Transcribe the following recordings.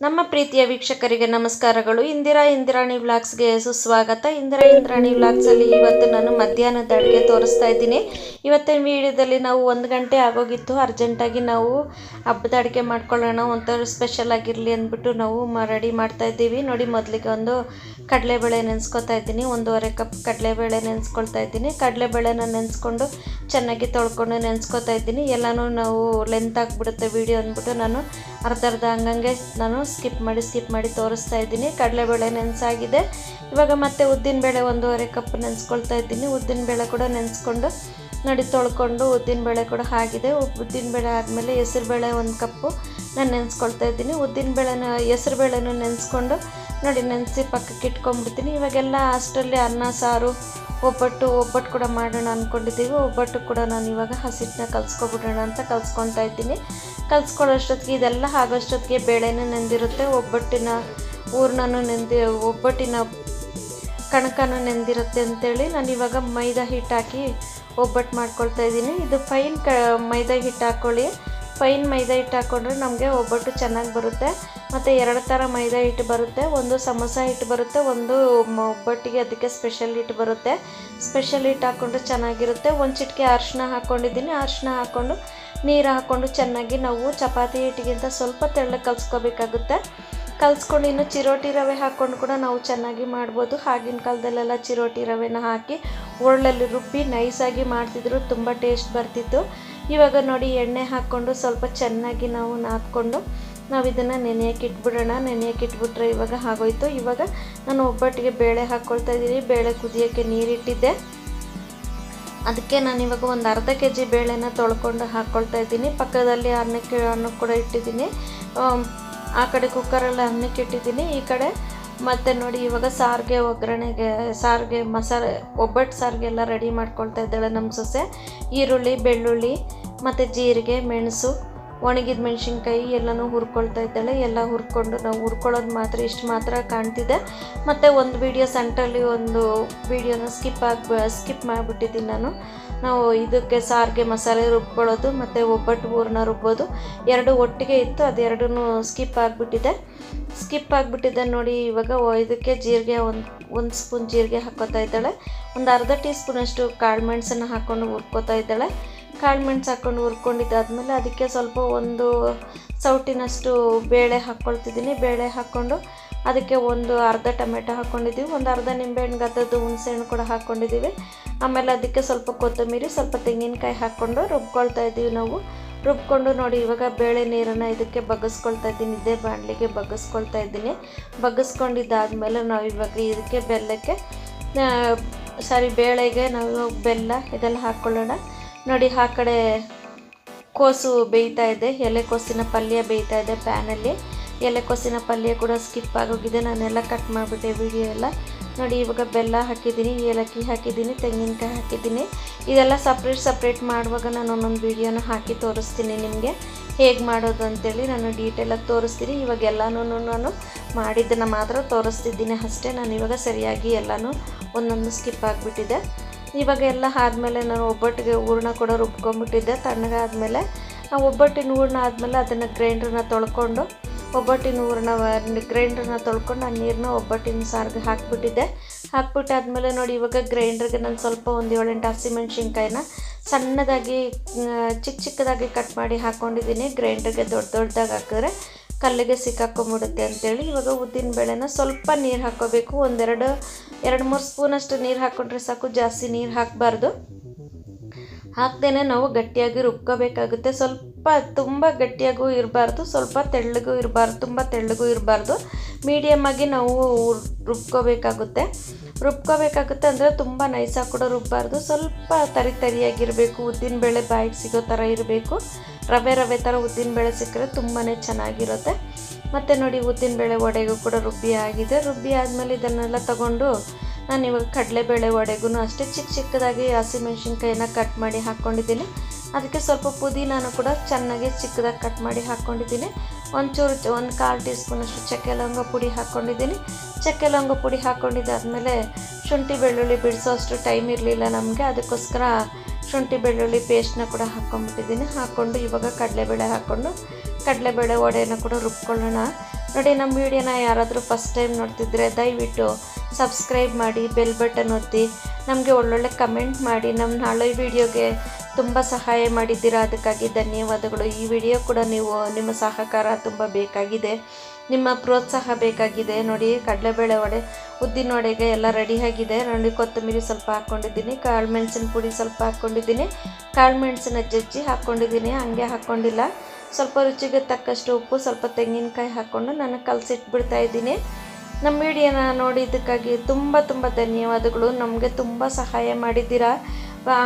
ನಮ್ಮ ಪ್ರೀತಿಯ ವೀಕ್ಷಕರಿಗೆ ನಮಸ್ಕಾರಗಳು. ಇಂದಿರಾಣಿ ವ್ಲಾಗ್ಸ್ಗೆ ಸುಸ್ವಾಗತ. ಇಂದಿರಾಣಿ ವ್ಲಾಗ್ಸಲ್ಲಿ ಇವತ್ತು ನಾನು ಮಧ್ಯಾಹ್ನದ ಅಡುಗೆ ತೋರಿಸ್ತಾ ಇದ್ದೀನಿ. ಇವತ್ತಿನ ವಿಡಿಯೋದಲ್ಲಿ ನಾವು 1 ಗಂಟೆ ಆಗೋಗಿತ್ತು. ಅರ್ಜೆಂಟಾಗಿ ನಾವು ಹಬ್ಬದ ಅಡುಗೆ ಮಾಡ್ಕೊಳ್ಳೋಣ, ಒಂಥರ ಸ್ಪೆಷಲ್ ಆಗಿರಲಿ ಅಂದ್ಬಿಟ್ಟು ನಾವು ರೆಡಿ ಮಾಡ್ತಾ ಇದ್ದೀವಿ. ನೋಡಿ, ಮೊದಲಿಗೆ ಒಂದು ಕಡಲೆಬೇಳೆ ನೆನೆಸ್ಕೊತಾ ಇದ್ದೀನಿ. 1.5 ಕಪ್ ಕಡಲೆಬೇಳೆ ನೆನೆಸ್ಕೊಳ್ತಾ ಇದ್ದೀನಿ. ಕಡಲೆಬೇಳೆನ ನೆನೆಸ್ಕೊಂಡು ಚೆನ್ನಾಗಿ ತೊಳ್ಕೊಂಡು ನೆನೆಸ್ಕೊತಾ ಇದ್ದೀನಿ. ಎಲ್ಲನೂ ನಾವು ಲೆಂತ್ ಆಗಿಬಿಡುತ್ತೆ ವಿಡಿಯೋ ಅಂದ್ಬಿಟ್ಟು ನಾನು ಅರ್ಧ ಹಂಗಂಗೆ ನಾನು ಸ್ಕಿಪ್ ಮಾಡಿ ತೋರಿಸ್ತಾ ಇದ್ದೀನಿ. ಕಡಲೆಬೇಳೆ ನೆನೆಸಾಗಿದೆ. ಇವಾಗ ಮತ್ತೆ ಉದ್ದಿನಬೇಳೆ 1.5 ಕಪ್ ನೆನೆಸ್ಕೊಳ್ತಾ ಇದ್ದೀನಿ. ಉದ್ದಿನಬೇಳೆ ಕೂಡ ನೆನೆಸ್ಕೊಂಡು ನೋಡಿ ತೊಳ್ಕೊಂಡು ಉದ್ದಿನಬೇಳೆ ಕೂಡ ಆಗಿದೆ. ಉದ್ದಿನಬೇಳೆ ಆದಮೇಲೆ ಹೆಸರುಬೇಳೆ 1 ಕಪ್ಪು ನಾನು ನೆನೆಸ್ಕೊಳ್ತಾ ಇದ್ದೀನಿ. ಹೆಸರುಬೇಳೆನೂ ನೆನೆಸ್ಕೊಂಡು ನೋಡಿ ನೆನೆಸಿ ಪಕ್ಕಕ್ಕೆ ಇಟ್ಕೊಂಡ್ಬಿಡ್ತೀನಿ. ಇವಾಗೆಲ್ಲ ಅಷ್ಟರಲ್ಲಿ ಅನ್ನ ಸಾರು ಒಬ್ಬಟ್ಟು ಕೂಡ ಮಾಡೋಣ ಅಂದ್ಕೊಂಡಿದ್ದೀವಿ. ಒಬ್ಬಟ್ಟು ಕೂಡ ನಾನು ಇವಾಗ ಹಸಿಟ್ಟನ್ನ ಕಲಿಸ್ಕೊಬಿಡೋಣ ಅಂತ ಕಲಿಸ್ಕೊತಾ ಇದ್ದೀನಿ. ಕಲಿಸ್ಕೊಳ್ಳೋಷ್ಟೊತ್ತಿಗೆ ಇದೆಲ್ಲ ಆಗೋಷ್ಟೊತ್ತಿಗೆ ಬೇಳೆನೂ ನೆಂದಿರುತ್ತೆ, ಒಬ್ಬಟ್ಟಿನ ಒಬ್ಬಟ್ಟಿನ ಕಣಕನೂ ನೆಂದಿರುತ್ತೆ ಅಂತೇಳಿ ನಾನು ಇವಾಗ ಮೈದಾ ಹಿಟ್ಟು ಹಾಕಿ ಒಬ್ಬಟ್ಟು ಮಾಡ್ಕೊಳ್ತಾ ಇದ್ದೀನಿ. ಇದು ಫೈನ್ ಮೈದಾ ಹಿಟ್ಟು ಹಾಕ್ಕೊಳ್ಳಿ. ಫೈನ್ ಮೈದಾ ಹಿಟ್ಟು ಹಾಕ್ಕೊಂಡ್ರೆ ನಮಗೆ ಒಬ್ಬಟ್ಟು ಚೆನ್ನಾಗಿ ಬರುತ್ತೆ. ಮತ್ತು 2 ಥರ ಮೈದಾ ಹಿಟ್ಟು ಬರುತ್ತೆ. ಒಂದು ಸಮೋಸ ಹಿಟ್ಟು ಬರುತ್ತೆ, ಒಂದು ಒಬ್ಬಟ್ಟಿಗೆ ಅದಕ್ಕೆ ಸ್ಪೆಷಲ್ ಹಿಟ್ಟು ಬರುತ್ತೆ. ಸ್ಪೆಷಲ್ ಹಿಟ್ಟು ಹಾಕ್ಕೊಂಡ್ರೆ ಚೆನ್ನಾಗಿರುತ್ತೆ. 1 ಚಿಟಿಕೆ ಅರಿಶಿನ ಹಾಕ್ಕೊಂಡಿದ್ದೀನಿ. ಅರಿಶಿನ ಹಾಕ್ಕೊಂಡು ನೀರು ಹಾಕ್ಕೊಂಡು ಚೆನ್ನಾಗಿ ನಾವು ಚಪಾತಿ ಹಿಟ್ಟಿಗಿಂತ ಸ್ವಲ್ಪ ತೆಳ್ಳಗೆ ಕಲಿಸ್ಕೋಬೇಕಾಗುತ್ತೆ. ಕಲಿಸ್ಕೊಂಡು ಇನ್ನು ಚಿರೋಟಿ ರವೆ ಹಾಕ್ಕೊಂಡು ಕೂಡ ನಾವು ಚೆನ್ನಾಗಿ ಮಾಡ್ಬೋದು. ಆಗಿನ ಕಾಲದಲ್ಲೆಲ್ಲ ಚಿರೋಟಿ ರವೆನ ಹಾಕಿ ಒರಳಲ್ಲಿ ರುಬ್ಬಿ ನೈಸಾಗಿ ಮಾಡ್ತಿದ್ರು, ತುಂಬ ಟೇಸ್ಟ್ ಬರ್ತಿತ್ತು. ಇವಾಗ ನೋಡಿ ಎಣ್ಣೆ ಹಾಕ್ಕೊಂಡು ಸ್ವಲ್ಪ ಚೆನ್ನಾಗಿ ನಾವು ನಾದ್ಕೊಂಡು ನಾವು ಇದನ್ನು ನೆನೆಯೋಕೆ ಇಟ್ಬಿಡೋಣ. ನೆನೆಯೋಕೆ ಇಟ್ಬಿಟ್ರೆ ಇವಾಗ ಆಗೋಯ್ತು. ಇವಾಗ ನಾನು ಒಬ್ಬಟ್ಟಿಗೆ ಬೇಳೆ ಹಾಕ್ಕೊಳ್ತಾ ಇದ್ದೀನಿ. ಬೇಳೆ ಕುದಿಯೋಕ್ಕೆ ನೀರಿಟ್ಟಿದ್ದೆ, ಅದಕ್ಕೆ ನಾನು ಇವಾಗ ಒಂದು ಅರ್ಧ kg ಬೇಳೆನ ತೊಳ್ಕೊಂಡು ಹಾಕ್ಕೊಳ್ತಾ ಇದ್ದೀನಿ. ಪಕ್ಕದಲ್ಲಿ ಅನ್ನ ಕೂಡ ಇಟ್ಟಿದ್ದೀನಿ. ಆ ಕಡೆ ಕುಕ್ಕರಲ್ಲಿ ಅನ್ನಕ್ಕೆ ಇಟ್ಟಿದ್ದೀನಿ, ಈ ಕಡೆ ಮತ್ತು ನೋಡಿ ಇವಾಗ ಸಾರಿಗೆ ಮಸಾಲೆ ಒಬ್ಬಟ್ಟು ಸಾರಿಗೆ ಎಲ್ಲ ರೆಡಿ ಮಾಡ್ಕೊಳ್ತಾ ಇದ್ದಾಳೆ ನಮ್ಮ ಸೊಸೆ. ಈರುಳ್ಳಿ, ಬೆಳ್ಳುಳ್ಳಿ ಮತ್ತು ಜೀರಿಗೆ, ಮೆಣಸು, ಒಣಗಿದ ಮೆಣಸಿನ್ಕಾಯಿ ಎಲ್ಲನೂ ಹುರ್ಕೊಳ್ತಾ ಇದ್ದಾಳೆ. ಎಲ್ಲ ಹುರ್ಕೊಂಡು ನಾವು ಹುರ್ಕೊಳ್ಳೋದು ಮಾತ್ರ ಇಷ್ಟು ಮಾತ್ರ ಕಾಣ್ತಿದೆ. ಮತ್ತು ಒಂದು ವಿಡಿಯೋ ಸೆಂಟ್ರಲ್ಲಿ ಒಂದು ವಿಡಿಯೋನ ಸ್ಕಿಪ್ ಮಾಡಿಬಿಟ್ಟಿದ್ದೀನಿ ನಾವು ಇದಕ್ಕೆ ಸಾರಿಗೆ ಮಸಾಲೆ ರುಬ್ಕೊಳ್ಳೋದು ಮತ್ತು ಒಬ್ಬಟ್ಟು ಹೂರಣ ರುಬ್ಬೋದು 2 ಒಟ್ಟಿಗೆ ಇತ್ತು. ಅದೆರಡೂ ಸ್ಕಿಪ್ ಆಗಿಬಿಟ್ಟಿದೆ ನೋಡಿ. ಇವಾಗ ಇದಕ್ಕೆ ಜೀರಿಗೆ ಒಂದು ಸ್ಪೂನ್ ಜೀರಿಗೆ ಹಾಕ್ಕೋತಾ ಇದ್ದಾಳೆ. ಒಂದು ಅರ್ಧ ಟೀ ಸ್ಪೂನಷ್ಟು ಕಾಳು ಮೆಣಸನ್ನು ಹಾಕ್ಕೊಂಡು ಹುರ್ಕೋತಾ ಇದ್ದಾಳೆ. ಕಾಳು ಮೆಣಸು ಹಾಕ್ಕೊಂಡು ಹುರ್ಕೊಂಡಿದ್ದಾದಮೇಲೆ ಅದಕ್ಕೆ ಸ್ವಲ್ಪ ಒಂದು ಸೌಟಿನಷ್ಟು ಬೇಳೆ ಹಾಕ್ಕೊಳ್ತಿದ್ದೀನಿ. ಬೇಳೆ ಹಾಕ್ಕೊಂಡು ಅದಕ್ಕೆ ಒಂದು ಅರ್ಧ ಟೊಮೆಟೊ ಹಾಕ್ಕೊಂಡಿದ್ದೀವಿ, ಒಂದು ಅರ್ಧ ನಿಂಬೆಹಣ್ಣು ಗದ್ದದ್ದು ಹುಣಸೆಹಣ್ಣು ಕೂಡ ಹಾಕ್ಕೊಂಡಿದ್ದೀವಿ. ಆಮೇಲೆ ಅದಕ್ಕೆ ಸ್ವಲ್ಪ ಕೊತ್ತಂಬರಿ, ಸ್ವಲ್ಪ ತೆಂಗಿನಕಾಯಿ ಹಾಕ್ಕೊಂಡು ರುಬ್ಕೊಳ್ತಾ ಇದ್ದೀವಿ ನಾವು. ರುಬ್ಕೊಂಡು ನೋಡಿ ಇವಾಗ ಬೇಳೆ ನೀರನ್ನು ಇದಕ್ಕೆ ಬಗ್ಗಿಸ್ಕೊಳ್ತಾ ಇದ್ದೀನಿ. ಇದೇ ಬಾಣಲಿಗೆ ಬಗ್ಗಿಸ್ಕೊಳ್ತಾ ಇದ್ದೀನಿ. ಬಗ್ಗಿಸ್ಕೊಂಡಿದ್ದಾದಮೇಲೆ ನಾವು ಇವಾಗ ಇದಕ್ಕೆ ಬೇಳೆಗೆ ನಾವು ಬೆಲ್ಲ ಇದೆಲ್ಲ ಹಾಕ್ಕೊಳ್ಳೋಣ. ನೋಡಿ ಆ ಕಡೆ ಕೋಸು ಬೇಯ್ತಾ ಇದೆ, ಎಲೆಕೋಸಿನ ಪಲ್ಯ ಬೇಯ್ತಾ ಇದೆ ಪ್ಯಾನಲ್ಲಿ. ಎಲೆಕೋಸಿನ ಪಲ್ಯ ಕೂಡ ಸ್ಕಿಪ್ ಆಗೋಗಿದೆ, ನಾನೆಲ್ಲ ಕಟ್ ಮಾಡಿಬಿಟ್ಟೆ ವಿಡಿಯೋ ಎಲ್ಲ. ನೋಡಿ ಇವಾಗ ಬೆಲ್ಲ ಹಾಕಿದ್ದೀನಿ, ಏಲಕ್ಕಿ ಹಾಕಿದ್ದೀನಿ, ತೆಂಗಿನಕಾಯಿ ಹಾಕಿದ್ದೀನಿ. ಇದೆಲ್ಲ ಸಪ್ರೇಟ್ ಮಾಡುವಾಗ ನಾನು ಒಂದೊಂದು ವೀಡಿಯೋನ ಹಾಕಿ ತೋರಿಸ್ತೀನಿ ನಿಮಗೆ ಹೇಗೆ ಮಾಡೋದು ಅಂತೇಳಿ. ನಾನು ಡೀಟೇಲಾಗಿ ತೋರಿಸ್ತೀನಿ. ಇವಾಗ ಎಲ್ಲನೂ ನಾನು ಮಾಡಿದ್ದನ್ನು ಮಾತ್ರ ತೋರಿಸ್ತಿದ್ದೀನಿ ಅಷ್ಟೇ. ನಾನು ಇವಾಗ ಸರಿಯಾಗಿ ಎಲ್ಲನೂ ಒಂದೊಂದು ಸ್ಕಿಪ್ ಆಗಿಬಿಟ್ಟಿದೆ. ಇವಾಗ ಎಲ್ಲ ಆದಮೇಲೆ ನಾನು ಒಬ್ಬಟ್ಟಿಗೆ ಹೂರಣ ಕೂಡ ರುಬ್ಕೊಂಡ್ಬಿಟ್ಟಿದ್ದೆ. ತಣ್ಣಗಾದಮೇಲೆ ಆ ಒಬ್ಬಟ್ಟಿನ ಹೂರಣ ಆದಮೇಲೆ ಅದನ್ನು ಗ್ರೈಂಡ್ರನ್ನ ತೊಳ್ಕೊಂಡು ಆ ನೀರನ್ನ ಒಬ್ಬಟ್ಟಿನ ಸಾರಿಗೆ ಹಾಕ್ಬಿಟ್ಟಾದ್ಮೇಲೆ ನೋಡಿ ಇವಾಗ ಗ್ರೈಂಡ್ರಿಗೆ ನಾನು ಸ್ವಲ್ಪ ಒಂದು 7-8 ಹಸಿಮೆಣ್ಸಿನ್ಕಾಯಿನ ಸಣ್ಣದಾಗಿ ಚಿಕ್ಕದಾಗಿ ಕಟ್ ಮಾಡಿ ಹಾಕ್ಕೊಂಡಿದ್ದೀನಿ. ಗ್ರೈಂಡ್ರಿಗೆ ದೊಡ್ಡದಾಗಿ ಹಾಕಿದ್ರೆ ಕಲ್ಲಿಗೆ ಸಿಕ್ಕಾಕೊಂಡ್ಬಿಡುತ್ತೆ ಅಂತೇಳಿ ಇವಾಗ ಉದ್ದಿನಬೇಳೆನ ಸ್ವಲ್ಪ ನೀರು ಹಾಕ್ಕೋಬೇಕು. 2-3 ಸ್ಪೂನಷ್ಟು ನೀರು ಹಾಕ್ಕೊಂಡ್ರೆ ಸಾಕು, ಜಾಸ್ತಿ ನೀರು ಹಾಕಬಾರ್ದು. ಹಾಕ್ದೇನೆ ನಾವು ಗಟ್ಟಿಯಾಗಿ ರುಬ್ಕೋಬೇಕಾಗುತ್ತೆ. ಸ್ವಲ್ಪ ತುಂಬ ಗಟ್ಟಿಯಾಗೂ ಇರಬಾರ್ದು, ಸ್ವಲ್ಪ ತೆಳ್ಳಗೂ ಇರಬಾರ್ದು, ತುಂಬ ತೆಳ್ಳಗೂ ಇರಬಾರ್ದು. ಮೀಡಿಯಮ್ ಆಗಿ ನಾವು ರುಬ್ಕೋಬೇಕಾಗುತ್ತೆ ಅಂದರೆ ತುಂಬ ನೈಸಾಗಿ ಕೂಡ ರುಬ್ಬಾರ್ದು. ಸ್ವಲ್ಪ ತರಿಯಾಗಿರಬೇಕು. ಉದ್ದಿನಬೇಳೆ ಬಾಯಿಗೆ ಸಿಗೋ ಥರ ಇರಬೇಕು. ರವೆ ಥರ ಉದ್ದಿನಬೇಳೆ ಸಿಕ್ಕರೆ ತುಂಬಾ ಚೆನ್ನಾಗಿರುತ್ತೆ. ಮತ್ತು ನೋಡಿ ಉದ್ದಿನಬೇಳೆ ವಡೆಗೂ ಕೂಡ ರುಬ್ಬಿ ಆಗಿದೆ. ರುಬ್ಬಿ ಆದಮೇಲೆ ಇದನ್ನೆಲ್ಲ ತಗೊಂಡು ನಾನು ಇವಾಗ ಕಡಲೆಬೇಳೆ ವಡೆಗೂ ಅಷ್ಟೇ ಚಿಕ್ಕದಾಗಿ ಹಸಿಮೆಣ್ಸಿನ್ಕಾಯಿನ ಕಟ್ ಮಾಡಿ ಹಾಕ್ಕೊಂಡಿದ್ದೀನಿ. ಅದಕ್ಕೆ ಸ್ವಲ್ಪ ಪುದೀನಾನು ಕೂಡ ಚೆನ್ನಾಗಿ ಚಿಕ್ಕದಾಗಿ ಕಟ್ ಮಾಡಿ ಹಾಕ್ಕೊಂಡಿದ್ದೀನಿ. ಒಂದು 1/4 ಟೀ ಸ್ಪೂನಷ್ಟು ಚಕ್ಕೆ ಲವಂಗ ಪುಡಿ ಹಾಕ್ಕೊಂಡಿದ್ದೀನಿ. ಚಕ್ಕೆ ಲವಂಗ ಪುಡಿ ಹಾಕ್ಕೊಂಡಿದ್ದಾದಮೇಲೆ ಶುಂಠಿ ಬೆಳ್ಳುಳ್ಳಿ ಬಿಡಿಸೋ ಅಷ್ಟು ಟೈಮ್ ಇರಲಿಲ್ಲ ನಮಗೆ, ಅದಕ್ಕೋಸ್ಕರ ಶುಂಠಿ ಬೆಳ್ಳುಳ್ಳಿ ಪೇಸ್ಟ್ನ ಕೂಡ ಹಾಕ್ಕೊಂಡ್ಬಿಟ್ಟಿದ್ದೀನಿ. ಹಾಕ್ಕೊಂಡು ಇವಾಗ ಕಡಲೆಬೇಳೆ ಹಾಕ್ಕೊಂಡು ಕಡಲೆಬೇಳೆ ವಡೆಯನ್ನು ಕೂಡ ರುಬ್ಕೊಳ್ಳೋಣ. ನೋಡಿ, ನಮ್ಮ ವಿಡಿಯೋನ ಯಾರಾದರೂ ಫಸ್ಟ್ ಟೈಮ್ ನೋಡ್ತಿದ್ರೆ ದಯವಿಟ್ಟು ಸಬ್ಸ್ಕ್ರೈಬ್ ಮಾಡಿ, ಬೆಲ್ ಬಟನ್ ಒತ್ತಿ, ನಮಗೆ ಒಳ್ಳೊಳ್ಳೆ ಕಮೆಂಟ್ ಮಾಡಿ. ನಮ್ಮ ನಾಳೆ ವಿಡಿಯೋಗೆ ತುಂಬ ಸಹಾಯ ಮಾಡಿದ್ದೀರಾ, ಅದಕ್ಕಾಗಿ ಧನ್ಯವಾದಗಳು. ಈ ವಿಡಿಯೋ ಕೂಡ ನಿಮ್ಮ ಸಹಕಾರ ತುಂಬ ಬೇಕಾಗಿದೆ, ನಿಮ್ಮ ಪ್ರೋತ್ಸಾಹ ಬೇಕಾಗಿದೆ. ನೋಡಿ, ಕಡಲೆಬೇಳೆ ವಡೆ, ಉದ್ದಿನ ವಡೆಗೆ ಎಲ್ಲ ರೆಡಿಯಾಗಿದೆ. ನೋಡಿ, ಕೊತ್ತಂಬರಿ ಸ್ವಲ್ಪ ಹಾಕ್ಕೊಂಡಿದ್ದೀನಿ, ಕಾಳು ಮೆಣಸಿನ ಪುಡಿ ಸ್ವಲ್ಪ ಹಾಕ್ಕೊಂಡಿದ್ದೀನಿ, ಕಾಳು ಮೆಣಸಿನ ಜಜ್ಜಿ ಹಾಕ್ಕೊಂಡಿದ್ದೀನಿ, ಹಂಗೆ ಹಾಕ್ಕೊಂಡಿಲ್ಲ. ಸ್ವಲ್ಪ ರುಚಿಗೆ ತಕ್ಕಷ್ಟು ಉಪ್ಪು, ಸ್ವಲ್ಪ ತೆಂಗಿನಕಾಯಿ ಹಾಕ್ಕೊಂಡು ನಾನು ಕಲಸಿಟ್ಬಿಡ್ತಾ ಇದ್ದೀನಿ. ನಮ್ಮ ವಿಡಿಯೋನ ನೋಡಿದ್ದಕ್ಕಾಗಿ ತುಂಬ ತುಂಬ ಧನ್ಯವಾದಗಳು. ನಮಗೆ ತುಂಬ ಸಹಾಯ ಮಾಡಿದ್ದೀರಾ.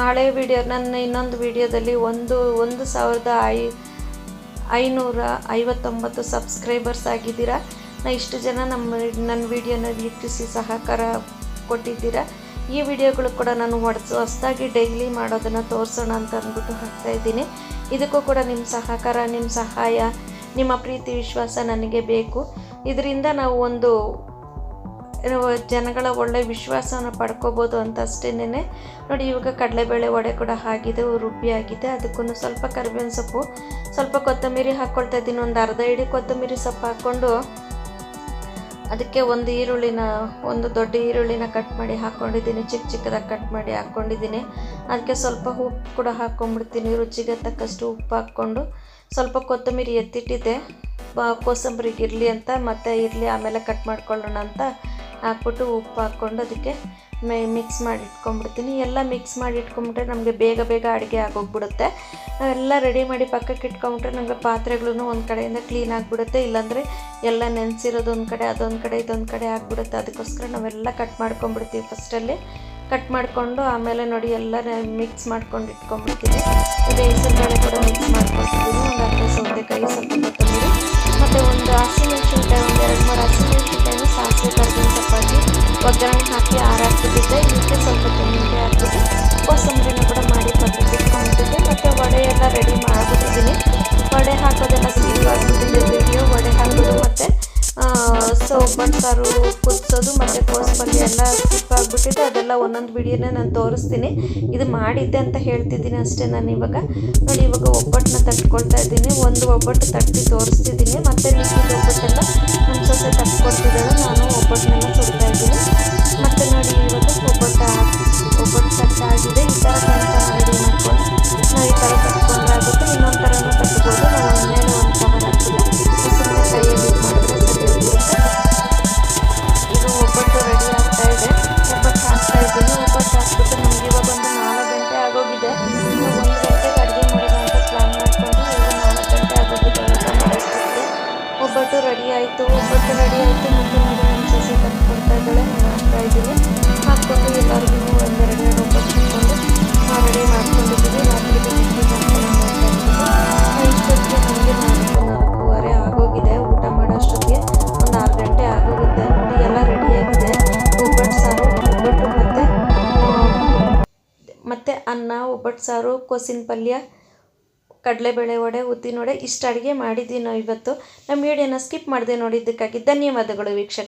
ಹಳೆ ವಿಡಿಯೋ, ನನ್ನ ಇನ್ನೊಂದು ವಿಡಿಯೋದಲ್ಲಿ 1559 ಸಬ್ಸ್ಕ್ರೈಬರ್ಸ್ ಆಗಿದ್ದೀರಾ. ಇಷ್ಟು ಜನ ನನ್ನ ವಿಡಿಯೋನ ವೀಕ್ಷಿಸಿ ಸಹಕಾರ ಕೊಟ್ಟಿದ್ದೀರಾ. ಈ ವಿಡಿಯೋಗಳು ಕೂಡ ನಾನು ಹೊಸದಾಗಿ ಡೈಲಿ ಮಾಡೋದನ್ನು ತೋರಿಸೋಣ ಅಂತ ಅಂದ್ಬಿಟ್ಟು ಹಾಕ್ತಾಯಿದ್ದೀನಿ. ಇದಕ್ಕೂ ಕೂಡ ನಿಮ್ಮ ಸಹಕಾರ, ನಿಮ್ಮ ಸಹಾಯ, ನಿಮ್ಮ ಪ್ರೀತಿ ವಿಶ್ವಾಸ ನನಗೆ ಬೇಕು. ಇದರಿಂದ ನಾವು ಒಂದು ಜನಗಳ ಒಳ್ಳೆ ವಿಶ್ವಾಸವನ್ನು ಪಡ್ಕೋಬೋದು ಅಂತ ಅಷ್ಟೇನೆ. ನೋಡಿ, ಇವಾಗ ಕಡಲೆಬೇಳೆ ವಡೆ ಕೂಡ ಆಗಿದೆ, ರುಬ್ಬಿ ಆಗಿದೆ. ಅದಕ್ಕೂ ಸ್ವಲ್ಪ ಕರಿಬೇವಿನ ಸೊಪ್ಪು, ಸ್ವಲ್ಪ ಕೊತ್ತಂಬರಿ ಹಾಕ್ಕೊಳ್ತಾ ಇದ್ದೀನಿ. ಒಂದು ಅರ್ಧ ಹಿಡಿ ಕೊತ್ತಂಬರಿ ಸೊಪ್ಪು ಹಾಕ್ಕೊಂಡು ಅದಕ್ಕೆ ಒಂದು ದೊಡ್ಡ ಈರುಳ್ಳಿನ ಕಟ್ ಮಾಡಿ ಹಾಕ್ಕೊಂಡಿದ್ದೀನಿ, ಚಿಕ್ಕದಾಗಿ ಕಟ್ ಮಾಡಿ ಹಾಕ್ಕೊಂಡಿದ್ದೀನಿ. ಅದಕ್ಕೆ ಸ್ವಲ್ಪ ಉಪ್ಪು ಕೂಡ ಹಾಕ್ಕೊಂಡ್ಬಿಡ್ತೀನಿ, ರುಚಿಗೆ ತಕ್ಕಷ್ಟು ಉಪ್ಪು ಹಾಕ್ಕೊಂಡು. ಸ್ವಲ್ಪ ಕೊತ್ತಂಬರಿ ಎತ್ತಿಟ್ಟಿದ್ದೆ ಕೋಸಂಬರಿಗೆ ಇರಲಿ ಅಂತ, ಮತ್ತೆ ಇರಲಿ ಆಮೇಲೆ ಕಟ್ ಮಾಡ್ಕೊಳ್ಳೋಣ ಅಂತ ಹಾಕ್ಬಿಟ್ಟು ಉಪ್ಪು ಹಾಕ್ಕೊಂಡು ಅದಕ್ಕೆ ಮಿಕ್ಸ್ ಮಾಡಿ ಇಟ್ಕೊಂಡ್ಬಿಡ್ತೀನಿ. ಎಲ್ಲ ಮಿಕ್ಸ್ ಮಾಡಿ ಇಟ್ಕೊಂಡ್ಬಿಟ್ರೆ ನಮಗೆ ಬೇಗ ಅಡುಗೆ ಆಗೋಗ್ಬಿಡುತ್ತೆ. ಎಲ್ಲ ರೆಡಿ ಮಾಡಿ ಪಕ್ಕಕ್ಕೆ ಇಟ್ಕೊಂಡ್ಬಿಟ್ರೆ ನಮಗೆ ಪಾತ್ರೆಗಳೂ ಒಂದು ಕಡೆಯಿಂದ ಕ್ಲೀನ್ ಆಗಿಬಿಡುತ್ತೆ. ಇಲ್ಲಾಂದರೆ ಎಲ್ಲ ನೆನೆಸಿರೋದು ಒಂದು ಕಡೆ, ಅದೊಂದು ಕಡೆ, ಇದೊಂದು ಕಡೆ ಆಗಿಬಿಡುತ್ತೆ. ಅದಕ್ಕೋಸ್ಕರ ನಾವೆಲ್ಲ ಕಟ್ ಮಾಡ್ಕೊಂಡ್ಬಿಡ್ತೀವಿ. ಫಸ್ಟಲ್ಲಿ ಕಟ್ ಮಾಡಿಕೊಂಡು ಆಮೇಲೆ ನೋಡಿ ಎಲ್ಲ ಮಿಕ್ಸ್ ಮಾಡ್ಕೊಂಡು ಇಟ್ಕೊಂಡ್ಬಿಡ್ತೀನಿ. ಇದು ಹೆಸರುಬೇಳೆ ಕೂಡ ಮಿಕ್ಸ್ ಮಾಡ್ಕೊಳ್ತಿದ್ದೀನಿ. ಒಂದು ಅರ್ಧ ಸೌತೆಕಾಯಿ, ಸ್ವಲ್ಪ ಕೊತ್ತಂಬರಿ, ಮತ್ತು ಒಂದು ಹಸಿಮೆಣಸಿನ್ಕಾಯಿ, ಒಂದು 2-3 ಹಸಿಮೆಣಸಿನ್ಕಾಯಿನ ಸಾಸಿವೆ ಕರಿಬೇವಿನ ಸೊಪ್ಪಾಗಿ ಒಗ್ಗರಣೆ ಹಾಕಿ ಹಾಕ್ಬಿಟ್ಟಿದ್ದೆ. ಇದಕ್ಕೆ ಸ್ವಲ್ಪ ತೆಂಗಿನಕಾಯಿ ಹಾಕ್ಬಿಟ್ಟು ಕೋಸಂಬರಿನ ಕೂಡ ಮಾಡಿ ಪಕ್ಕಕ್ಕೆ ಇಟ್ಕೊಂಡ್ಬಿಟ್ಟಿದ್ದೆ. ಮತ್ತು ವಡೆ ಎಲ್ಲ ರೆಡಿ ಮಾಡಿಬಿಟ್ಟಿದ್ದೀನಿ. ವಡೆ ಹಾಕೋದೆಲ್ಲ ಸೇವ್ ಆಗಿಬಿಟ್ಟಿದೆ ವಿಡಿಯೋ. ವಡೆ ಹಾಕೋದು ಮತ್ತು ಒಬ್ಬಟ್ಟು ಸಾರು ಕುದಿಸೋದು ಮತ್ತು ಕೋಸು ಪಲ್ಯ ಎಲ್ಲ ಸ್ಕಿಪ್ ಆಗಿಬಿಟ್ಟಿದೆ. ಅದೆಲ್ಲ ಒಂದೊಂದು ವಿಡಿಯೋನ ನಾನು ತೋರಿಸ್ತೀನಿ. ಇದು ಮಾಡಿದ್ದೆ ಅಂತ ಹೇಳ್ತಿದ್ದೀನಿ ಅಷ್ಟೇ. ನಾನು ಇವಾಗ ನೋಡಿ, ಇವಾಗ ಒಬ್ಬಟ್ಟನ್ನ ತಟ್ಕೊಳ್ತಾ ಇದ್ದೀನಿ. ಒಂದು ಒಬ್ಬಟ್ಟು ತಟ್ಟಿ ತೋರಿಸ್ತಿದ್ದೀನಿ. ಮತ್ತು ಮಿಕ್ಕಿದ ಒಬ್ಬಟ್ಟೆಲ್ಲ ನಮ್ಮ ಸೊಸೆ ತಟ್ಕೊಡ್ತಿದ್ದಾಳೆ, ನಾನು ಒಬ್ಬಟ್ಟನ್ನೆಲ್ಲ ಸುಡ್ತಾ ಇದ್ದೀನಿ. ಮತ್ತು ನೋಡಿ, ಇವಾಗ ಒಬ್ಬಟ್ಟು ತಟ್ಟಾಗಿದೆ. ಈ ಥರ ರೆಡಿ ಮಾಡ್ಕೊಂಡು ನಾವು ಈ ಥರ ತಟ್ಕೊಂಡ್ರೆ ಆಗುತ್ತೆ. ಇನ್ನೊಂದು ಥರನೂ ತಟ್ಬೋದು. ನಾವು ಒಂದೇನೋ ಒಂದು ಕವರ್ ಹಾಕ್ಬಿಟ್ಟು ಸುಮ್ಮನೆ ಕೈಯಲ್ಲಿ ಇದು ಮಾಡಿದ್ರೆ ಸರಿ ಹೋಗ್ಬಿಡುತ್ತೆ. ಇದು ಒಬ್ಬಟ್ಟು ರೆಡಿ ಆಗ್ತಾ ಇದೆ. ಒಬ್ಬಟ್ಟು ಹಾಕ್ತಾ ಇದ್ದೀನಿ. ಒಬ್ಬಟ್ಟು ಹಾಕ್ಬಿಟ್ಟು ನಮ್ಗೆ ಇವಾಗ ಒಂದು 4 ಗಂಟೆ ಆಗೋಗಿದೆ. 1 ಗಂಟೆಗೆ ಅಡುಗೆ ಮಾಡೋಣ ಅಂತ ಪ್ಲ್ಯಾನ್ ಮಾಡಿಕೊಂಡು ಇವಾಗ 4 ಗಂಟೆ ಆಗೋಗಿದೆ ಊಟ ಮಾಡೋಷ್ಟೊತ್ತಿಗೆ. ಒಬ್ಬಟ್ಟು ರೆಡಿ ಆಯಿತು. ಮತ್ತು ನೋಡಿ ನಮ್ಮ ಸೊಸೆ ತಟ್ಕೊಡ್ತಾ ಇದ್ದಾಳೆ, ನಾನು ಹಾಕ್ತಾ ಇದ್ದೀನಿ. ಹಾಕ್ಕೊಂಡು ಎಲ್ಲರಿಗೂ ಒಂದೆರಡು ಒಬ್ಬಟ್ಟು ಹಾಕ್ಕೊಂಡು ರೆಡಿ ಮಾಡ್ಕೊಂಡಿದ್ದೀವಿ. ರಾತ್ರಿಗೆ ಇಷ್ಟೊತ್ತಿಗೆ ನಮಗೆ 4:30 ಆಗೋಗಿದೆ. ಊಟ ಮಾಡೋಷ್ಟೊತ್ತಿಗೆ ಒಂದು 6 ಗಂಟೆ ಆಗೋಗುತ್ತೆ. ನೋಡಿ, ಎಲ್ಲ ರೆಡಿಯಾಗಿದೆ. ಒಬ್ಬಟ್ಟು ಸಾರು, ಒಬ್ಬಟ್ಟು ಮತ್ತು ಅನ್ನ, ಒಬ್ಬಟ್ಟು ಸಾರು, ಕೋಸಿನ ಪಲ್ಯ, ಕಡಲೆಬೇಳೆ ವಡೆ, ಉದ್ದಿನ ವಡೆ, ಇಷ್ಟು ಅಡುಗೆ ಮಾಡಿದ್ವಿ ನಾವು ಇವತ್ತು. ನಮ್ಮ ವಿಡಿಯೋನ ಸ್ಕಿಪ್ ಮಾಡದೆ ನೋಡಿದ್ದಕ್ಕಾಗಿ ಧನ್ಯವಾದಗಳು ವೀಕ್ಷಕ.